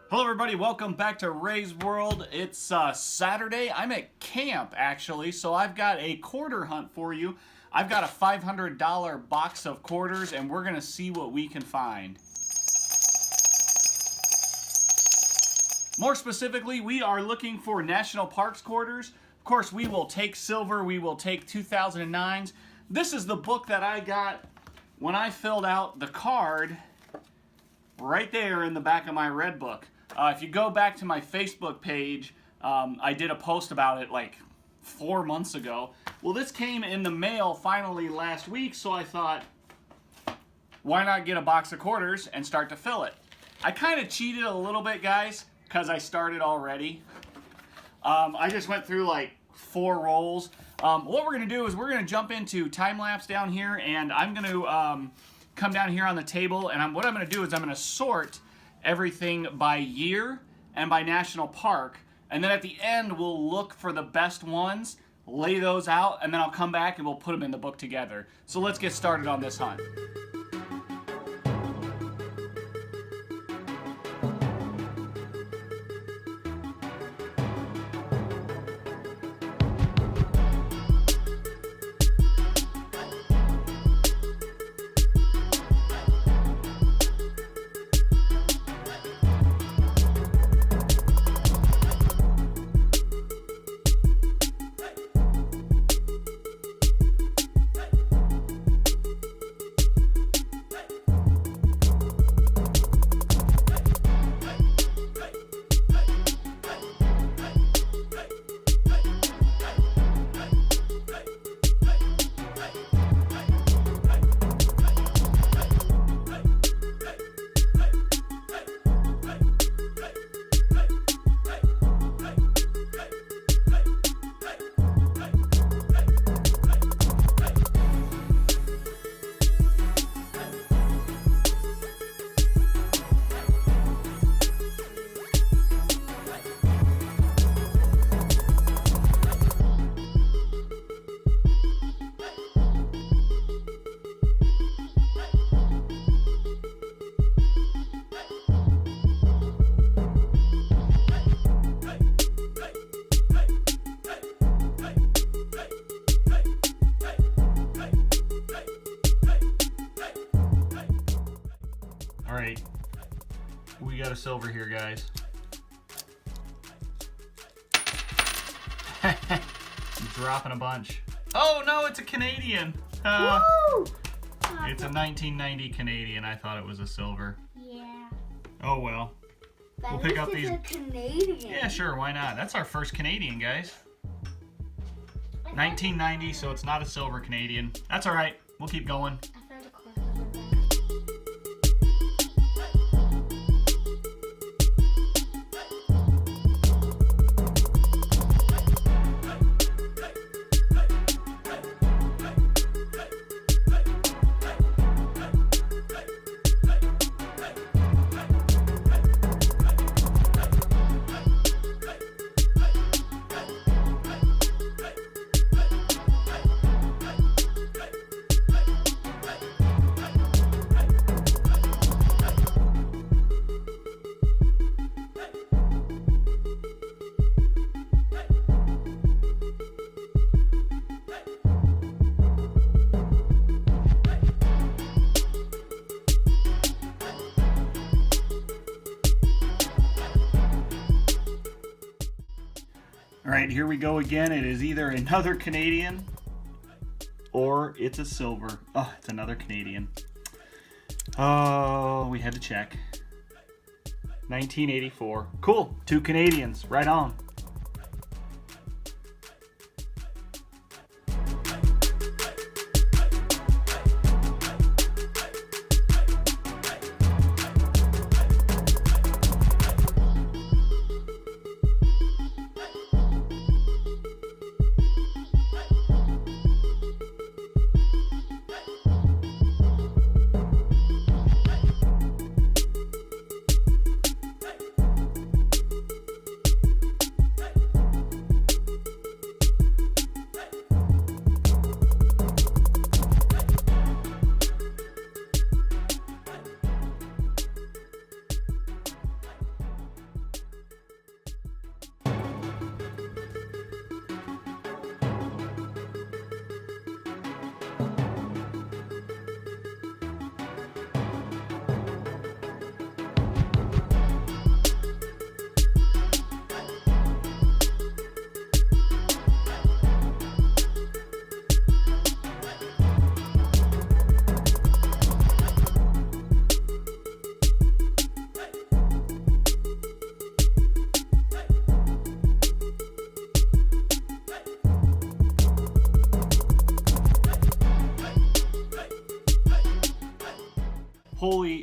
Hello everybody, welcome back to Ray's World. It's Saturday. I'm at camp actually, so I've got a quarter hunt for you. I've got a $500 box of quarters and we're gonna see what we can find. More specifically, we are looking for National Parks quarters. Of course, we will take silver, we will take 2009s. This is the book that I got when I filled out the card right there in the back of my red book. If you go back to my Facebook page, I did a post about it like 4 months ago. Well, this came in the mail finally last week, so I thought, why not get a box of quarters and start to fill it? I kind of cheated a little bit, guys, because I started already. I just went through like 4 rolls. What we're going to do is we're going to jump into time lapse down here, and I'm going to come down here on the table, and what I'm going to do is I'm going to sort everything by year and by national park, and then at the end we'll look for the best ones, lay those out, and then I'll come back and we'll put them in the book together. So let's get started on this hunt. Alright, we got a silver here, guys. I'm dropping a bunch. Oh no, it's a Canadian! It's a 1990 Canadian. I thought it was a silver. Yeah. Oh well. But We'll pick up these. A Canadian. Yeah, sure, why not? That's our first Canadian, guys. 1990, so it's not a silver Canadian. That's alright, we'll keep going. I found a cork on the back. Alright, here we go again. It is either another Canadian or it's a silver. Oh, it's another Canadian. Oh, we had to check. 1984. Cool. 2 Canadians. Right on.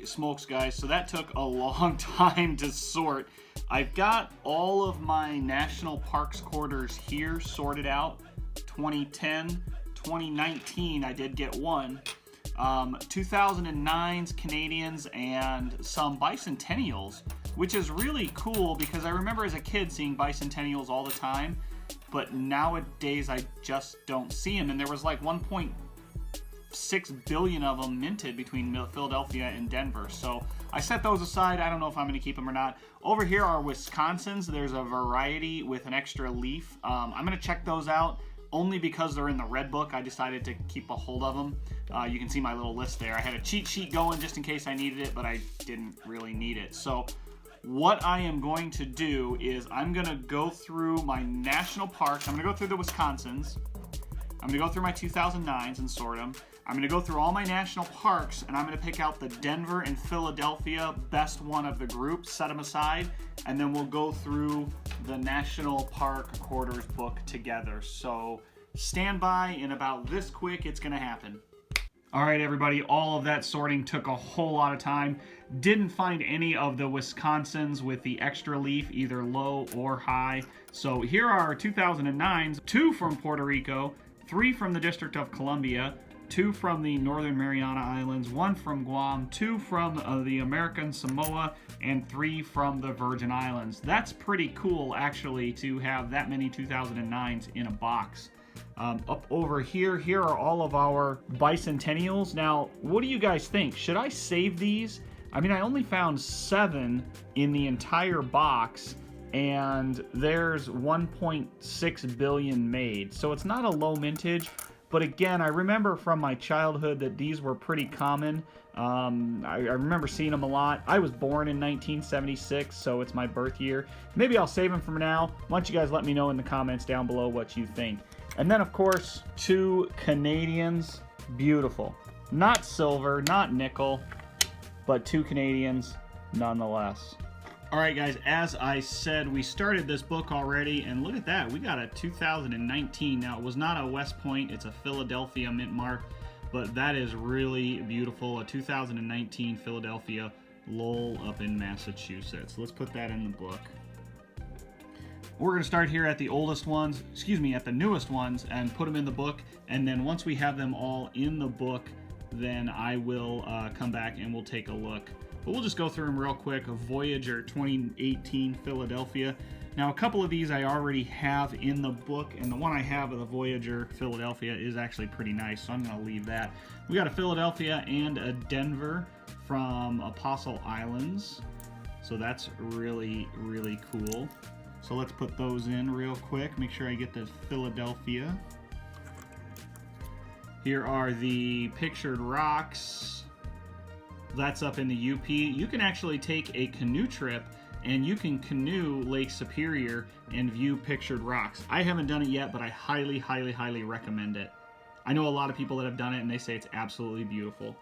Holy smokes, guys. So that took a long time to sort. I've got all of my national parks quarters here sorted out. 2010, 2019, I did get one. 2009's Canadians and some bicentennials, which is really cool because I remember as a kid seeing bicentennials all the time, but nowadays I just don't see them. And there was like 1.6 billion of them minted between Philadelphia and Denver. So I set those aside. I don't know if I'm going to keep them or not. Over here are Wisconsins. There's a variety with an extra leaf. I'm going to check those out. Only because they're in the red book, I decided to keep a hold of them. You can see my little list there. I had a cheat sheet going just in case I needed it, but I didn't really need it. So what I am going to do is I'm going to go through my national parks. I'm going to go through the Wisconsins. I'm going to go through my 2009s and sort them. I'm going to go through all my national parks, and I'm going to pick out the Denver and Philadelphia best one of the group, set them aside, and then we'll go through the National Park Quarters book together. So stand by, in about this quick, it's going to happen. All right, everybody, all of that sorting took a whole lot of time. Didn't find any of the Wisconsins with the extra leaf, either low or high. So here are our 2009s, 2 from Puerto Rico, 3 from the District of Columbia, 2 from the Northern Mariana Islands, 1 from Guam, 2 from the American Samoa, and 3 from the Virgin Islands. That's pretty cool, actually, to have that many 2009s in a box. Up over here are all of our bicentennials. Now, what do you guys think? Should I save these? I mean, I only found 7 in the entire box, and there's 1.6 billion made. So it's not a low mintage. But again, I remember from my childhood that these were pretty common. I remember seeing them a lot. I was born in 1976, so it's my birth year. Maybe I'll save them for now. Why don't you guys let me know in the comments down below what you think. And then, of course, 2 Canadians. Beautiful. Not silver, not nickel, but 2 Canadians nonetheless. All right, guys, as I said, we started this book already, and look at that. We got a 2019. Now, it was not a West Point. It's a Philadelphia mint mark, but that is really beautiful. A 2019 Philadelphia Lowell up in Massachusetts. Let's put that in the book. We're going to start here at the oldest ones, at the newest ones, and put them in the book, and then once we have them all in the book, then I will come back and we'll take a look. But we'll just go through them real quick. Voyager 2018 Philadelphia. Now, a couple of these I already have in the book, and the one I have of the Voyager Philadelphia is actually pretty nice, so I'm going to leave that. We got a Philadelphia and a Denver from Apostle Islands, so that's really, really cool. So let's put those in real quick. Make sure I get the Philadelphia. Here are the pictured rocks. That's up in the UP. You can actually take a canoe trip and you can canoe Lake Superior and view pictured rocks. I haven't done it yet, but I highly, highly, highly recommend it. I know a lot of people that have done it and they say it's absolutely beautiful.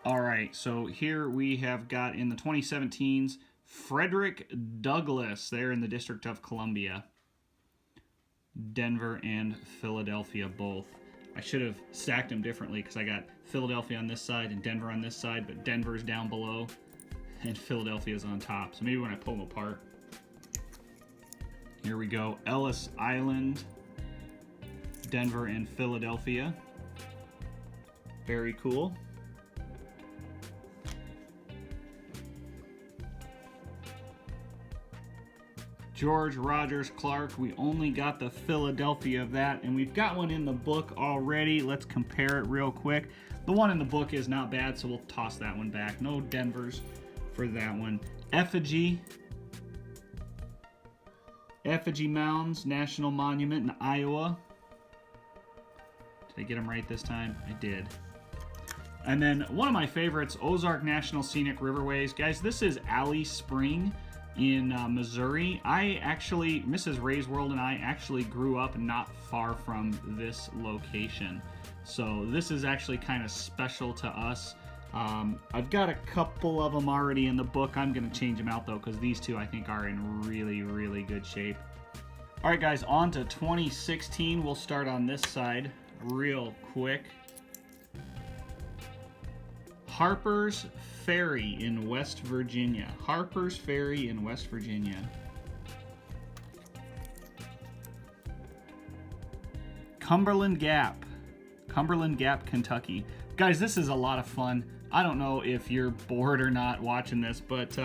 All right, so here we have got in the 2017s, Frederick Douglass there in the District of Columbia. Denver and Philadelphia both. I should have stacked them differently because I got Philadelphia on this side and Denver on this side, but Denver's down below and Philadelphia's on top. So maybe when I pull them apart. Here we go. Ellis Island, Denver and Philadelphia. Very cool. George Rogers Clark, we only got the Philadelphia of that, and we've got one in the book already. Let's compare it real quick. The one in the book is not bad, so we'll toss that one back. No Denvers for that one. Effigy Mounds National Monument in Iowa. Did I get them right this time? I did. And then one of my favorites, Ozark National Scenic Riverways. Guys, this is Alley Spring in Missouri. Mrs. Ray's World and I actually grew up not far from this location. So this is actually kind of special to us. I've got a couple of them already in the book. I'm going to change them out though because these two I think are in really, really good shape. All right, guys, on to 2016. We'll start on this side real quick. Harper's Ferry in West Virginia. Harper's Ferry in West Virginia. Cumberland Gap, Kentucky. Guys, this is a lot of fun. I don't know if you're bored or not watching this, but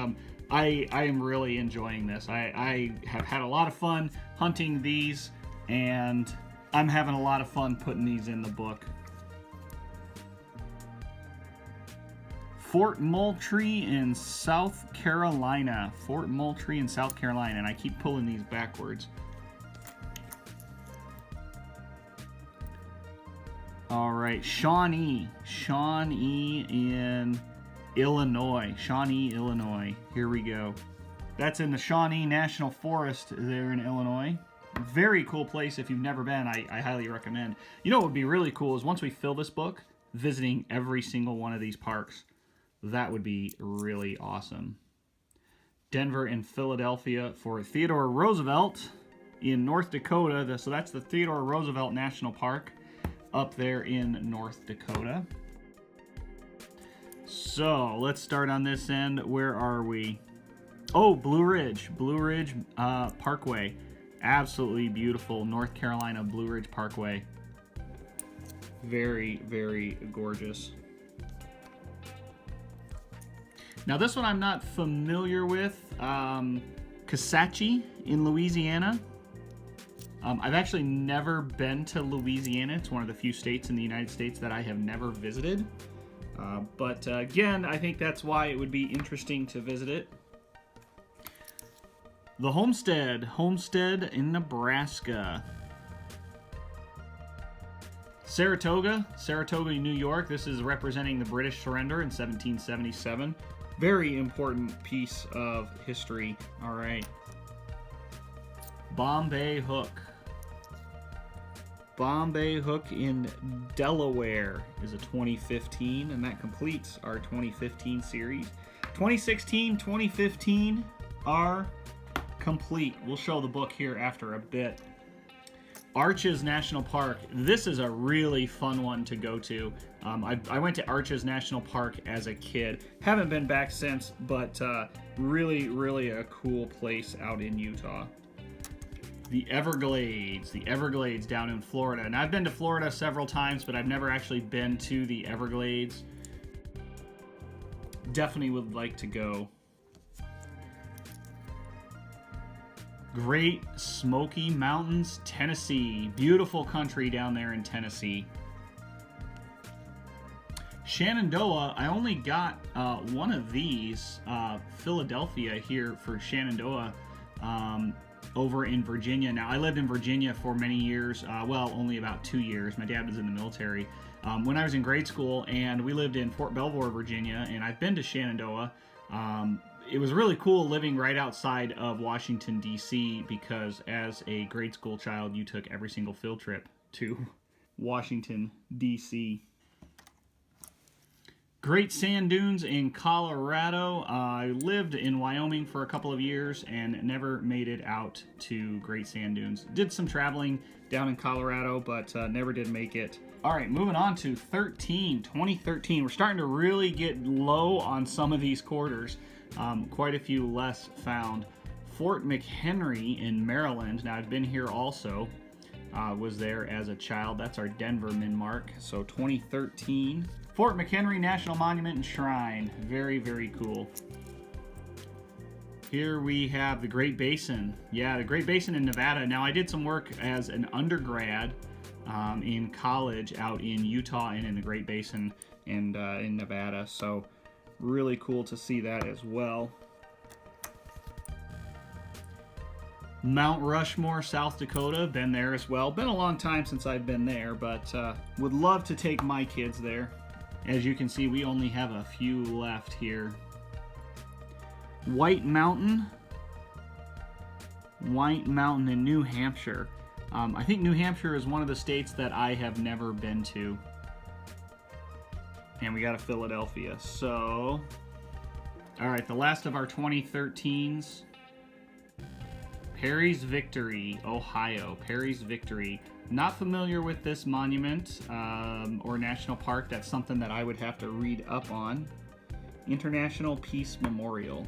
I am really enjoying this. I have had a lot of fun hunting these, and I'm having a lot of fun putting these in the book. Fort Moultrie in South Carolina. Fort Moultrie in South Carolina, and I keep pulling these backwards. All right, Shawnee in Illinois. Shawnee, Illinois. Here we go. That's in the Shawnee National Forest there in Illinois. Very cool place. If you've never been, I highly recommend. You know what would be really cool is once we fill this book, visiting every single one of these parks. That would be really awesome. Denver and Philadelphia for Theodore Roosevelt in North Dakota. So that's the Theodore Roosevelt National Park up there in North Dakota. So let's start on this end. Where are we? Oh, Blue Ridge Parkway. Absolutely beautiful North Carolina Blue Ridge Parkway. Very, very gorgeous. Now this one I'm not familiar with. Kisatchie in Louisiana. I've actually never been to Louisiana. It's one of the few states in the United States that I have never visited. But again, I think that's why it would be interesting to visit it. The Homestead in Nebraska. Saratoga, New York. This is representing the British surrender in 1777. Very important piece of history. All right. Bombay Hook. Bombay Hook in Delaware is a 2015, and that completes our 2015 series. 2016, 2015 are complete. We'll show the book here after a bit. Arches National Park. This is a really fun one to go to. I went to Arches National Park as a kid. Haven't been back since, but really, really a cool place out in Utah. The Everglades down in Florida. And I've been to Florida several times, but I've never actually been to the Everglades. Definitely would like to go. Great Smoky Mountains, Tennessee. Beautiful country down there in Tennessee. Shenandoah, I only got one of these, Philadelphia here for Shenandoah, over in Virginia. Now, I lived in Virginia for many years, well, only about 2 years. My dad was in the military. When I was in grade school, and we lived in Fort Belvoir, Virginia, and I've been to Shenandoah. It was really cool living right outside of Washington, D.C., because as a grade school child, you took every single field trip to Washington, D.C. Great Sand Dunes in Colorado. I lived in Wyoming for a couple of years and never made it out to Great Sand Dunes. Did some traveling down in Colorado, but never did make it. All right, moving on to 2013. We're starting to really get low on some of these quarters. Quite a few less found. Fort McHenry in Maryland. Now, I've been here also. Was there as a child. That's our Denver Min-Mark. So 2013. Fort McHenry National Monument and Shrine. Very, very cool. Here we have the Great Basin. Yeah, the Great Basin in Nevada. Now, I did some work as an undergrad in college out in Utah and in the Great Basin and in Nevada. So really cool to see that as well. Mount Rushmore, South Dakota. Been there as well. Been a long time since I've been there, but would love to take my kids there. As you can see, we only have a few left here. White Mountain in New Hampshire. I think New Hampshire is one of the states that I have never been to. And we got a Philadelphia. So, all right, the last of our 2013s. Perry's Victory, Ohio. Perry's Victory. Not familiar with this monument or national park. That's something that I would have to read up on. International Peace Memorial.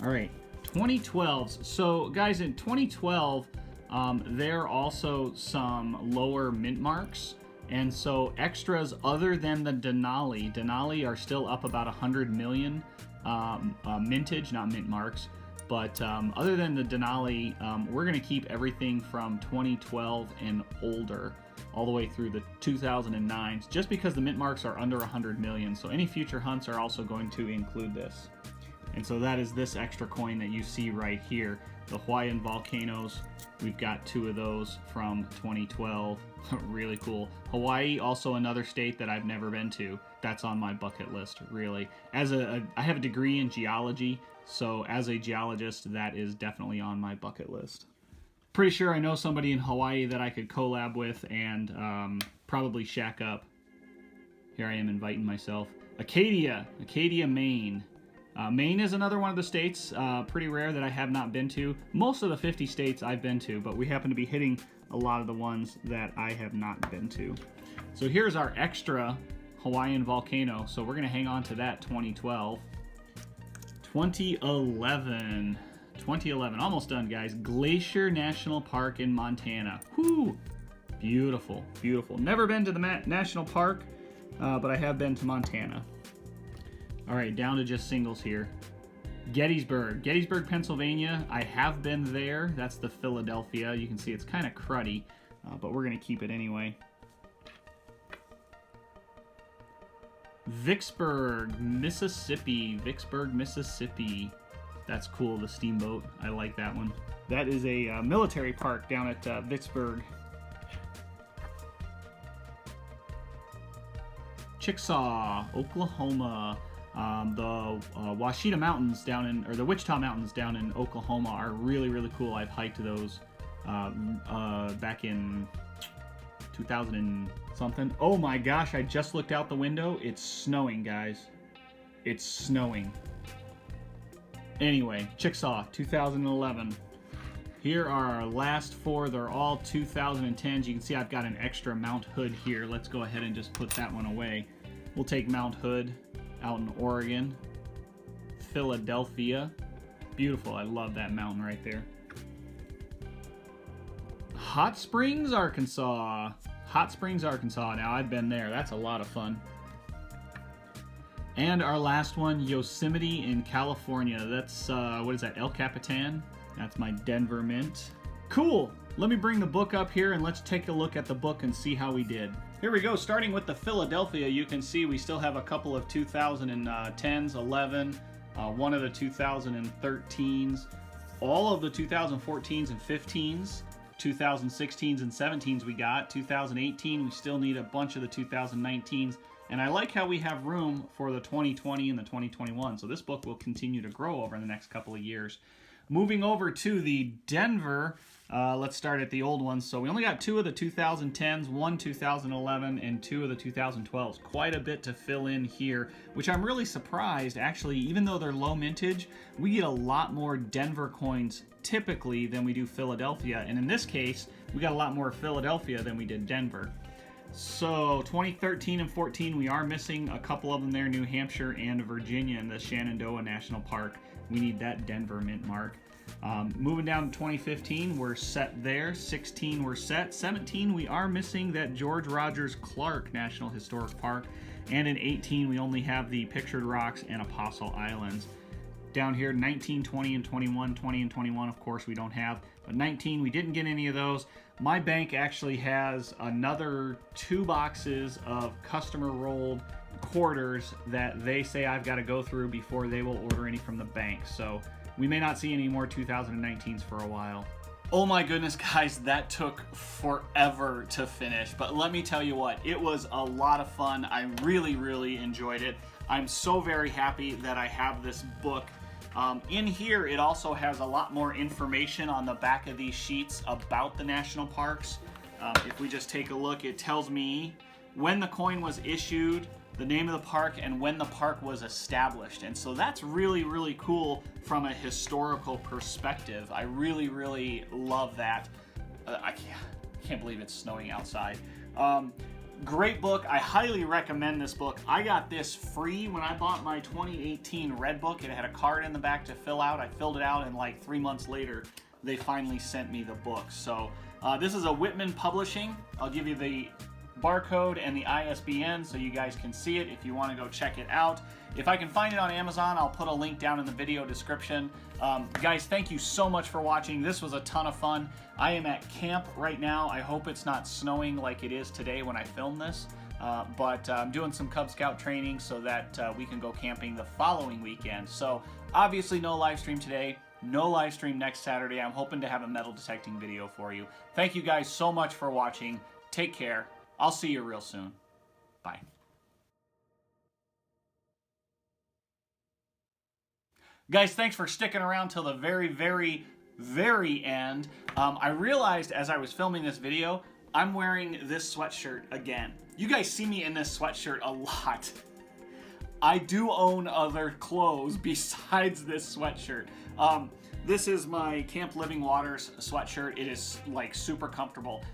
All right, 2012s. So, guys, in 2012, there are also some lower mint marks. And so extras other than the Denali are still up about 100 million mintage, not mint marks. But other than the Denali, we're going to keep everything from 2012 and older all the way through the 2009s, just because the mint marks are under 100 million. So any future hunts are also going to include this. And so that is this extra coin that you see right here. The Hawaiian volcanoes, we've got 2 of those from 2012. Really cool. Hawaii, also another state that I've never been to. That's on my bucket list, really. I have a degree in geology, so as a geologist, that is definitely on my bucket list. Pretty sure I know somebody in Hawaii that I could collab with and probably shack up. Here I am inviting myself. Acadia, Maine. Maine is another one of the states, pretty rare, that I have not been to. Most of the 50 states I've been to, but we happen to be hitting a lot of the ones that I have not been to. So here's our extra Hawaiian volcano. So we're going to hang on to that 2012. 2011, almost done, guys. Glacier National Park in Montana. Whoo! Beautiful, beautiful. Never been to the national park, but I have been to Montana. All right, down to just singles here. Gettysburg, Pennsylvania. I have been there. That's the Philadelphia. You can see it's kind of cruddy, but we're going to keep it anyway. Vicksburg, Mississippi. That's cool, the steamboat. I like that one. That is a military park down at Vicksburg. Chickasaw, Oklahoma. The Washita Mountains the Wichita Mountains down in Oklahoma are really, really cool. I've hiked those back in 2000 and something. Oh my gosh, I just looked out the window. It's snowing, guys. It's snowing. Anyway, Chickasaw, 2011. Here are our last 4. They're all 2010s. You can see I've got an extra Mount Hood here. Let's go ahead and just put that one away. We'll take Mount Hood out in Oregon. Philadelphia. Beautiful. I love that mountain right there. Hot Springs, Arkansas. Now, I've been there. That's a lot of fun. And our last one, Yosemite in California. That's, what is that, El Capitan? That's my Denver mint. Cool. Let me bring the book up here and let's take a look at the book and see how we did. Here we go. Starting with the Philadelphia, you can see we still have a couple of 2010s, 11, one of the 2013s, all of the 2014s and 15s, 2016s and 17s we got. 2018, we still need a bunch of the 2019s. And I like how we have room for the 2020 and the 2021. So this book will continue to grow over the next couple of years. Moving over to the Denver, let's start at the old ones. So we only got 2 of the 2010s, 1 2011, and 2 of the 2012s. Quite a bit to fill in here, which I'm really surprised. Actually, even though they're low mintage, we get a lot more Denver coins typically than we do Philadelphia. And in this case, we got a lot more Philadelphia than we did Denver. So 2013 and 14, we are missing a couple of them there, New Hampshire and Virginia in the Shenandoah National Park. We need that Denver mint mark. Moving down to 2015, we're set there. 16, we're set. 17, we are missing that George Rogers Clark National Historic Park. And in 18, we only have the Pictured Rocks and Apostle Islands. Down here, 19, 20, and 21. 20 and 21, of course, we don't have. But 19, we didn't get any of those. My bank actually has another 2 boxes of customer rolled quarters that they say I've got to go through before they will order any from the bank. So we may not see any more 2019s for a while. Oh my goodness, guys, that took forever to finish. But let me tell you what, it was a lot of fun. I really, really enjoyed it. I'm so very happy that I have this book. In here, it also has a lot more information on the back of these sheets about the national parks. If we just take a look, it tells me when the coin was issued, the name of the park, and when the park was established. And so that's really, really cool from a historical perspective. I really, really love that. I can't believe it's snowing outside. Great book. I highly recommend this book. I got this free when I bought my 2018 Red book. It had a card in the back to fill out. I filled it out, and like 3 months later, they finally sent me the book. So this is a Whitman Publishing. I'll give you the barcode and the ISBN so you guys can see it if you want to go check it out. If I can find it on Amazon, I'll put a link down in the video description. Guys, thank you so much for watching. This was a ton of fun. I am at camp right now. I hope it's not snowing like it is today when I film this. But I'm doing some Cub Scout training so that we can go camping the following weekend. So obviously no live stream today, no live stream next Saturday. I'm hoping to have a metal detecting video for you. Thank you guys so much for watching. Take care. I'll see you real soon. Bye. Guys, thanks for sticking around till the very, very, very end. I realized as I was filming this video, I'm wearing this sweatshirt again. You guys see me in this sweatshirt a lot. I do own other clothes besides this sweatshirt. This is my Camp Living Waters sweatshirt. It is like super comfortable.